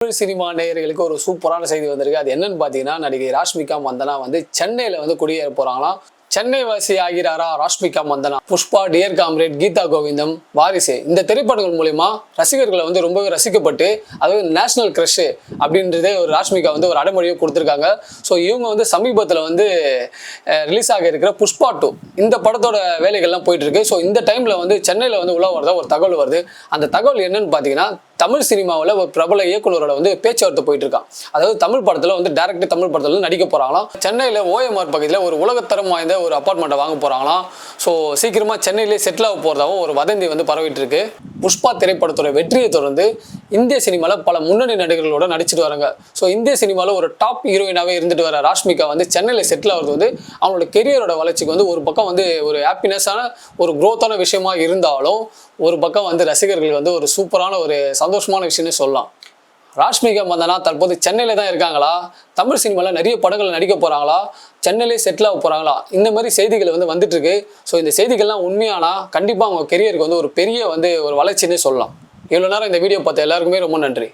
Tamil cinema நேயர்களுக்கு ஒரு சூப்பரான செய்தி வந்திருக்கு. அது என்னன்னு பார்த்தீங்கன்னா, நடிகை ராஷ்மிகா மந்தனா வந்து சென்னையில் வந்து குடியேற போகிறாங்களாம். சென்னை வாசி ஆகிறாரா ராஷ்மிகா மந்தனா? புஷ்பா, டியர் காம்ரேட், கீதா கோவிந்தம், வாரிசு இந்த திரைப்படங்கள் மூலிமா ரசிகர்களை வந்து ரொம்பவே ரசிக்கப்பட்டு, அதாவது நேஷனல் கிரஷ் அப்படின்றதே ஒரு ராஷ்மிகா வந்து ஒரு அடைமொழியை கொடுத்துருக்காங்க. ஸோ இவங்க வந்து சமீபத்தில் வந்து ரிலீஸ் ஆக இருக்கிற புஷ்பா 2 இந்த படத்தோட வேலைகள்லாம் போயிட்டு இருக்கு. ஸோ இந்த டைமில் வந்து சென்னையில் வந்து உலா வரதா ஒரு தகவல் வருது. அந்த தகவல் என்னன்னு பார்த்தீங்கன்னா, தமிழ் சினிமாவில் ஒரு பிரபல இயக்குனரோட வந்து பேச்சுவார்த்தை போயிட்டு இருக்கான். அதாவது தமிழ் படத்தில் வந்து டைரக்ட் தமிழ் படத்தில் வந்து நடிக்க போகிறாங்களாம். சென்னையில் ஓஎம்ஆர் பகுதியில் ஒரு உலகத்தரம் வாய்ந்த ஒரு அப்பார்ட்மெண்ட்டை வாங்க போகிறாங்களாம். ஸோ சீக்கிரமாக சென்னையிலே செட்டில் ஆக போகிறதாகவும் ஒரு வதந்தி வந்து பரவிட்டு இருக்கு. புஷ்பா திரைப்படத்தோட வெற்றியை தொடர்ந்து இந்திய சினிமாவில் பல முன்னணி நடிகர்களோட நடிச்சிட்டு வராங்க. ஸோ இந்திய சினிமாவில் ஒரு டாப் ஹீரோயினாகவே இருந்துட்டு வர ராஷ்மிகா வந்து சென்னையில் செட்டில் ஆகிறது வந்து அவங்களோட கெரியரோட வளர்ச்சிக்கு வந்து ஒரு பக்கம் வந்து ஒரு ஹாப்பினஸான ஒரு க்ரோத்தான விஷயமா இருந்தாலும், ஒரு பக்கம் வந்து ரசிகர்கள் வந்து ஒரு சூப்பரான ஒரு சந்தோஷமான விஷயம்னு சொல்லலாம். ராஷ்மிகா மந்தனா தற்போது சென்னையில் தான் இருக்காங்களா? தமிழ் சினிமாவில் நிறைய படங்கள் நடிக்க போகிறாங்களா? சென்னையிலே செட்டில் ஆக போகிறாங்களா? இந்த மாதிரி செய்திகள் வந்து வந்துட்டு இருக்கு. ஸோ இந்த செய்திகள்லாம் உண்மையானா கண்டிப்பாக அவங்க கெரியருக்கு வந்து ஒரு பெரிய வந்து ஒரு வளர்ச்சின்னு சொல்லலாம். இவ்வளோ நேரம் இந்த வீடியோ பார்த்த எல்லாருக்குமே ரொம்ப நன்றி.